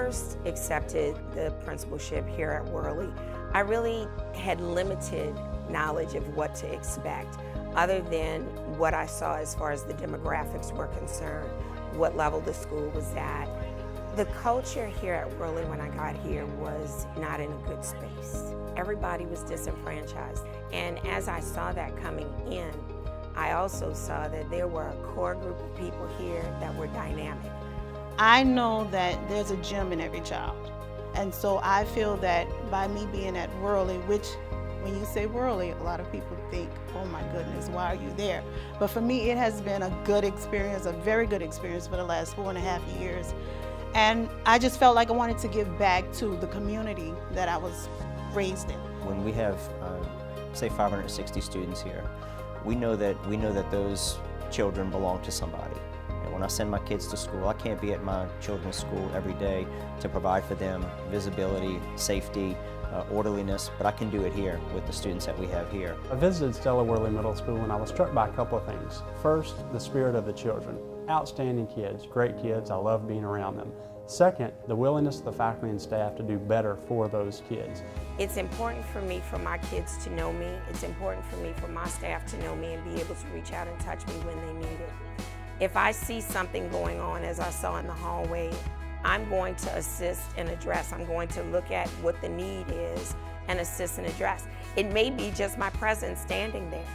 first accepted the principalship here at Worley, I really had limited knowledge of what to expect, other than what I saw as far as the demographics were concerned, what level the school was at. The culture here at Worley when I got here was not in a good space. Everybody was disenfranchised. And as I saw that coming in, I also saw that there were a core group of people here that were dynamic. I know that there's a gem in every child. And so I feel that by me being at Worley, which when you say Worley, a lot of people think, oh my goodness, why are you there? But for me, it has been a good experience, a very good experience for the last 4.5 years. And I just felt like I wanted to give back to the community that I was raised in. When we have, say, 560 students here, we know that those children belong to somebody. And when I send my kids to school, I can't be at my children's school every day to provide for them visibility, safety, orderliness, but I can do it here with the students that we have here. I visited Stella Worley Middle School and I was struck by a couple of things. First, the spirit of the children. Outstanding kids, great kids, I love being around them. Second, the willingness of the faculty and staff to do better for those kids. It's important for me for my kids to know me. It's important for me for my staff to know me and be able to reach out and touch me when they need it. If I see something going on, as I saw in the hallway, I'm going to assist and address. I'm going to look at what the need is and assist and address. It may be just my presence standing there.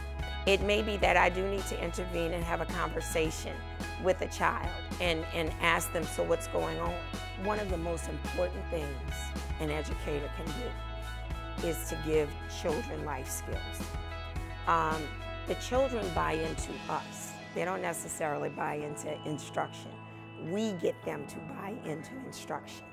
It may be that I do need to intervene and have a conversation with a child and ask them, so what's going on? One of the most important things an educator can do is to give children life skills. The children buy into us. They don't necessarily buy into instruction. We get them to buy into instruction.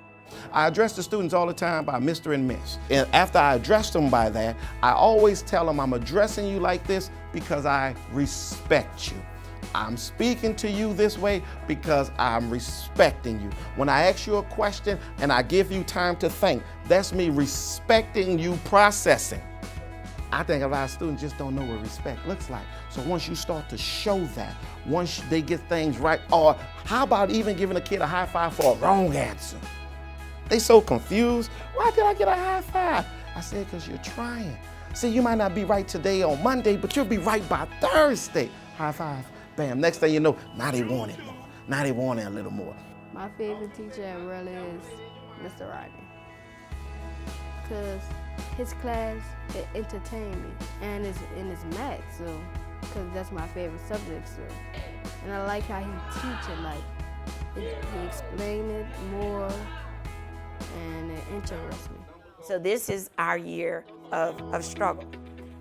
I address the students all the time by Mr. and Miss. And after I address them by that, I always tell them I'm addressing you like this because I respect you. I'm speaking to you this way because I'm respecting you. When I ask you a question and I give you time to think, that's me respecting you processing. I think a lot of students just don't know what respect looks like. So once you start to show that, once they get things right, or how about even giving a kid a high five for a wrong answer? They so confused. Why did I get a high five? I said, because you're trying. See, you might not be right today on Monday, but you'll be right by Thursday. High five, bam. Next thing you know, now they want it more. Now they want it a little more. My favorite teacher at Worley is Mr. Rodney. Because his class, it entertained me. And it's math, so, because that's my favorite subject, so. And I like how he teaches, like, he explained it more, and it interests me. So this is our year of struggle.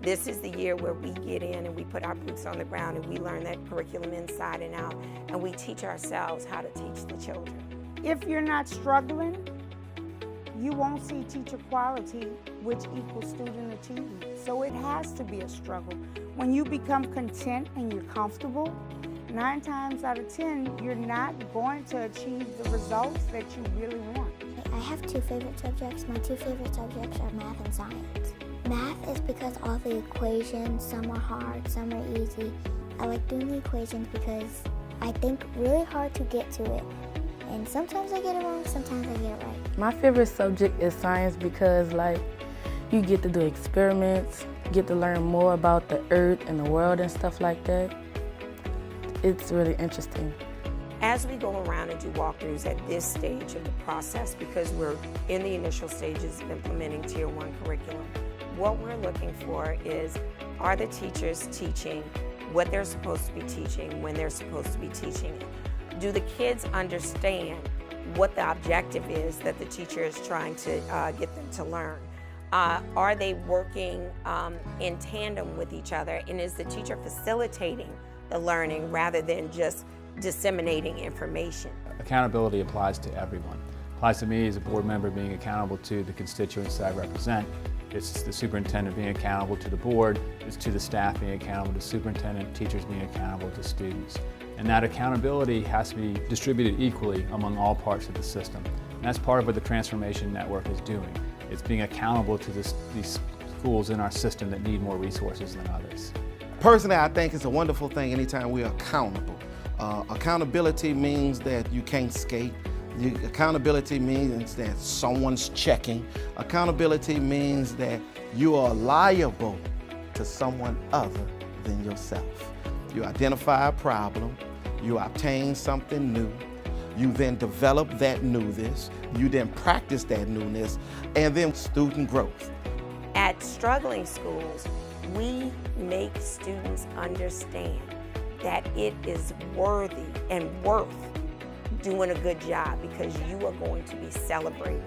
This is the year where we get in and we put our boots on the ground and we learn that curriculum inside and out, and we teach ourselves how to teach the children. If you're not struggling, you won't see teacher quality, which equals student achievement. So it has to be a struggle. When you become content and you're comfortable, 9 times out of 10, you're not going to achieve the results that you really want. I have 2 favorite subjects. My 2 favorite subjects are math and science. Math is because all the equations, some are hard, some are easy. I like doing the equations because I think really hard to get to it. And sometimes I get it wrong, sometimes I get it right. My favorite subject is science because you get to do experiments, get to learn more about the earth and the world and stuff like that. It's really interesting. As we go around and do walkthroughs at this stage of the process, because we're in the initial stages of implementing Tier 1 curriculum, what we're looking for is, are the teachers teaching what they're supposed to be teaching when they're supposed to be teaching it? Do the kids understand what the objective is that the teacher is trying to get them to learn? Are they working in tandem with each other? And is the teacher facilitating the learning rather than just disseminating information? Accountability applies to everyone. It applies to me as a board member being accountable to the constituents that I represent. It's the superintendent being accountable to the board. It's to the staff being accountable to the superintendent, teachers being accountable to students. And that accountability has to be distributed equally among all parts of the system. And that's part of what the Transformation Network is doing. It's being accountable to these schools in our system that need more resources than others. Personally, I think it's a wonderful thing anytime we're accountable. Accountability means that you can't skate, Accountability means that someone's checking. Accountability means that you are liable to someone other than yourself. You identify a problem, you obtain something new, you then develop that newness, you then practice that newness, and then student growth. At struggling schools, we make students understand that it is worthy and worth doing a good job because you are going to be celebrated.